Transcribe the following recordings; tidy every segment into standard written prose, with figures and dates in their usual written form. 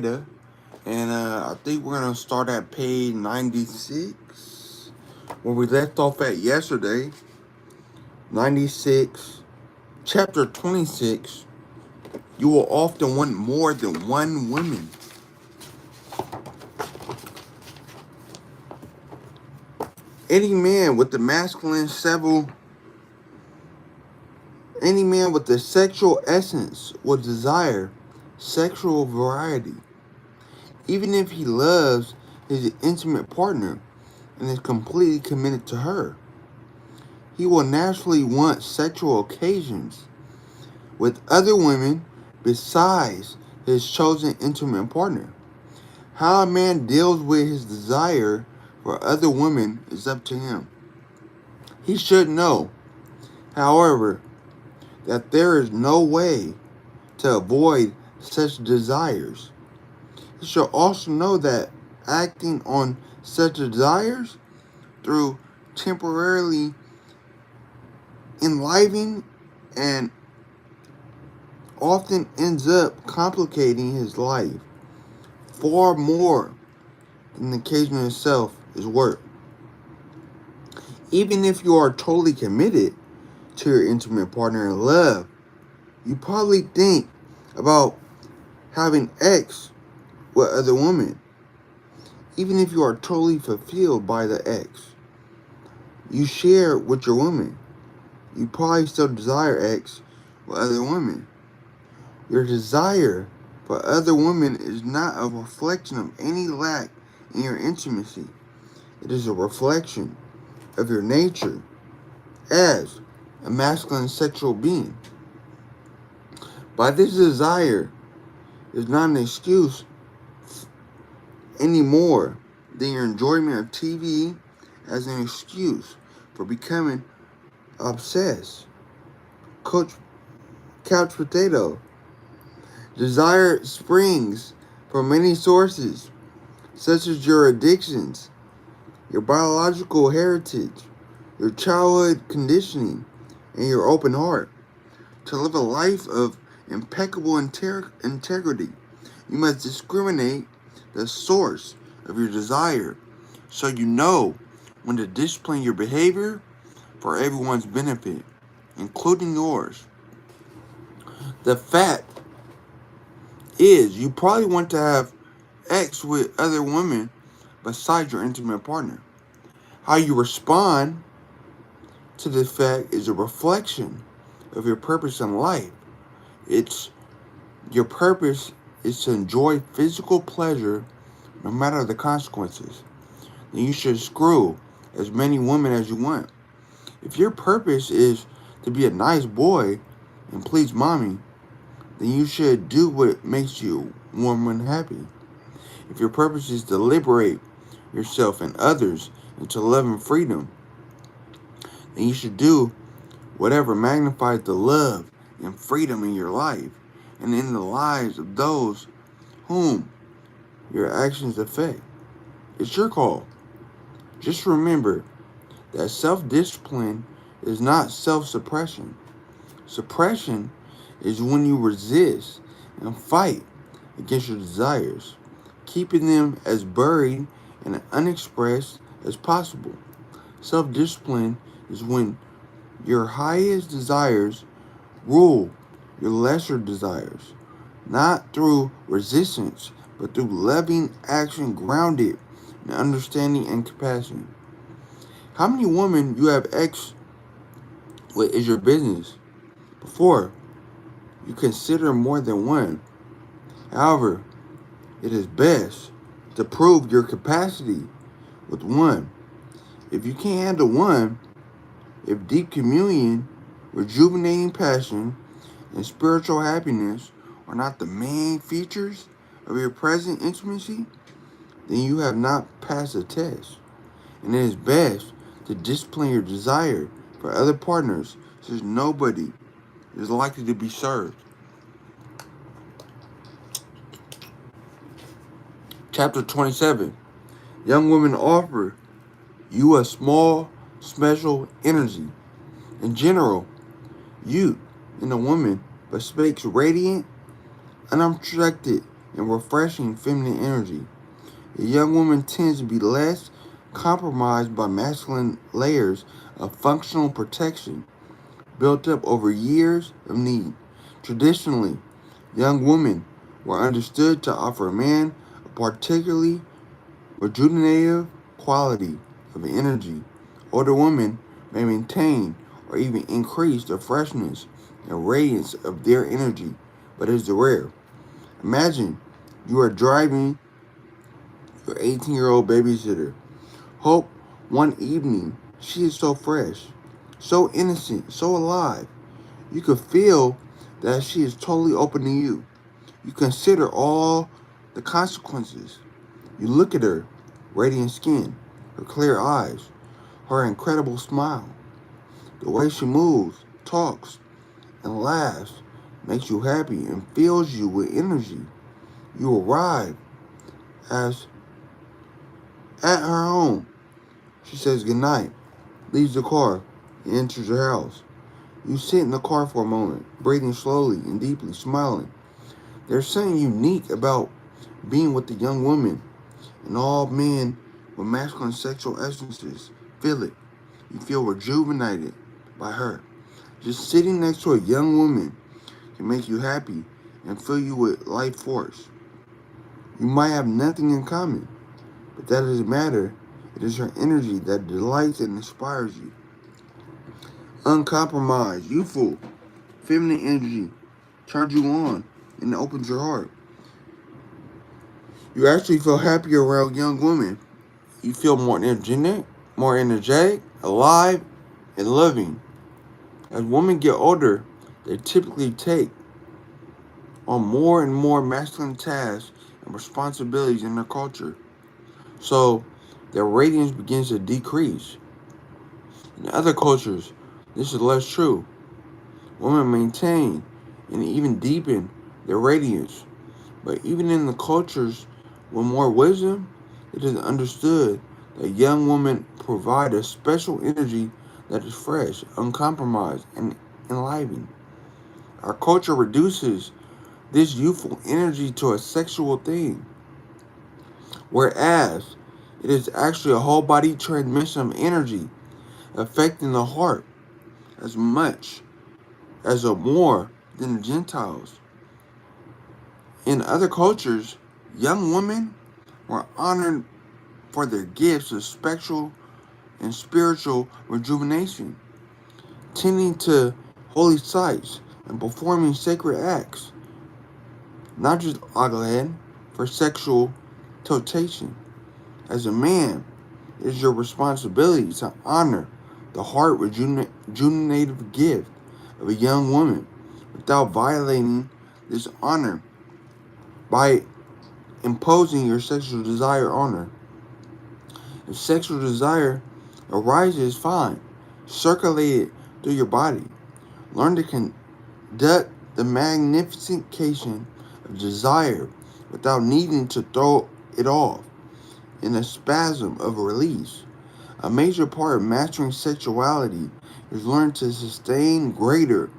And I think we're going to start at page 96, where we left off at yesterday. 96, chapter 26. You will often want more than one woman. Any man with the masculine several, any man with the sexual essence will desire sexual variety, even if he loves his intimate partner and is completely committed to her. He will naturally want sexual occasions with other women besides his chosen intimate partner. How a man deals with his desire for other women is up to him. He should know, however, that there is no way to avoid such desires. He should also know that acting on such desires through temporarily enlivening and often ends up complicating his life far more than the occasion itself is worth. Even if you are totally committed to your intimate partner in love, you probably think about having sex with other women. Even if you are totally fulfilled by the ex you share with your woman, you probably still desire sex with other women. Your desire for other women is not a reflection of any lack in your intimacy. It is a reflection of your nature as a masculine sexual being. But this desire is not an excuse any more than your enjoyment of TV as an excuse for becoming obsessed. Couch potato. Desire springs from many sources, such as your addictions, your biological heritage, your childhood conditioning, and your open heart. To live a life of impeccable integrity, you must discriminate the source of your desire so you know when to discipline your behavior for everyone's benefit, including yours. The fact is, you probably want to have sex with other women besides your intimate partner. How you respond to this fact is a reflection of your purpose in life. It's your purpose is to enjoy physical pleasure no matter the consequences. Then you should screw as many women as you want. If your purpose is to be a nice boy and please mommy, then you should do what makes you warm and happy. If your purpose is to liberate yourself and others into love and freedom, then you should do whatever magnifies the love and freedom in your life and in the lives of those whom your actions affect. It's your call. Just remember that self-discipline is not self-suppression. Suppression is when you resist and fight against your desires, keeping them as buried and unexpressed as possible. Self-discipline is when your highest desires rule your lesser desires, not through resistance, but through loving action grounded in understanding and compassion. How many women you have sex with is your business. Before you consider more than one. However, it is best to prove your capacity with one. If you can't handle one, if deep communion, rejuvenating passion, and spiritual happiness are not the main features of your present intimacy, then you have not passed the test. And it is best to discipline your desire for other partners since nobody is likely to be served. Chapter 27. Young women offer you a small, special energy. In general, youth in a woman bespeaks radiant, unobstructed and refreshing feminine energy. A young woman tends to be less compromised by masculine layers of functional protection built up over years of need. Traditionally, young women were understood to offer a man a particularly rejuvenative quality of energy. Older women may maintain or even increase the freshness and radiance of their energy, but it is rare. Imagine you are driving your 18-year-old babysitter. Hope one evening she is so fresh, so innocent, so alive. You could feel that she is totally open to you. You consider all the consequences. You look at her radiant skin, her clear eyes, her incredible smile. The way she moves, talks, and laughs makes you happy and fills you with energy. You arrive as at her home. She says goodnight, leaves the car, and enters your house. You sit in the car for a moment, breathing slowly and deeply, smiling. There's something unique about being with a young woman, and all men with masculine sexual essences feel it. You feel rejuvenated by her. Just sitting next to a young woman can make you happy and fill you with life force. You might have nothing in common, but that doesn't matter. It is her energy that delights and inspires you. Uncompromised, youthful, feminine energy turns you on and opens your heart. You actually feel happier around young women. You feel more energetic, alive, and loving. As women get older, they typically take on more and more masculine tasks and responsibilities in their culture. So their radiance begins to decrease. In other cultures, this is less true. Women maintain and even deepen their radiance. But even in the cultures with more wisdom, it is understood that young women provide a special energy that is fresh, uncompromised, and enlivening. Our culture reduces this youthful energy to a sexual thing, whereas it is actually a whole body transmission of energy affecting the heart as much as or more than the Gentiles. In other cultures, young women were honored for their gifts of spectral and spiritual rejuvenation, tending to holy sites and performing sacred acts, not just aghled for sexual totation. As a man, it is your responsibility to honor the heart rejuvenative gift of a young woman without violating this honor by imposing your sexual desire on her. If sexual desire arises, fine. Circulate it through your body. Learn to conduct the magnification of desire without needing to throw it off in a spasm of release. A major part of mastering sexuality is learning to sustain greater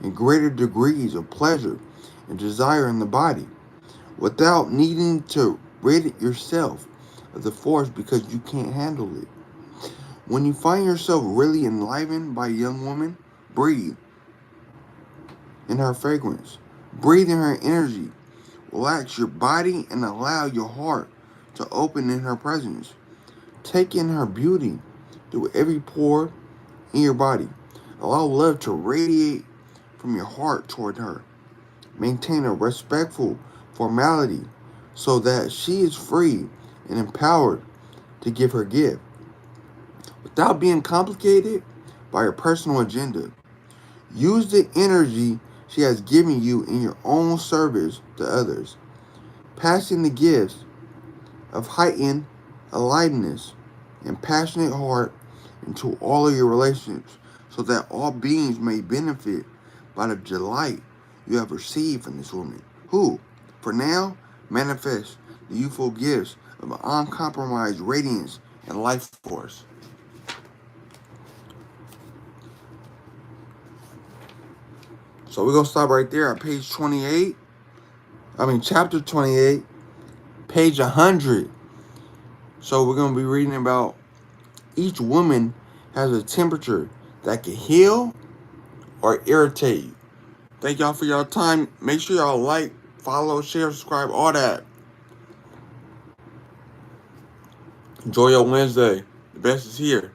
and greater degrees of pleasure and desire in the body without needing to rid yourself of the force because you can't handle it. When you find yourself really enlivened by a young woman, breathe in her fragrance. Breathe in her energy. Relax your body and allow your heart to open in her presence. Take in her beauty through every pore in your body. Allow love to radiate from your heart toward her. Maintain a respectful formality so that she is free and empowered to give her gift without being complicated by her personal agenda. Use the energy she has given you in your own service to others, passing the gifts of heightened aliveness and passionate heart into all of your relationships so that all beings may benefit by the delight you have received from this woman, who, for now, manifests the youthful gifts of an uncompromised radiance and life force. So we're going to stop right there at page 28. Chapter 28, page 100. So we're going to be reading about each woman has a temperature that can heal or irritate you. Thank y'all for your time. Make sure y'all like, follow, share, subscribe, all that. Enjoy your Wednesday. The best is here.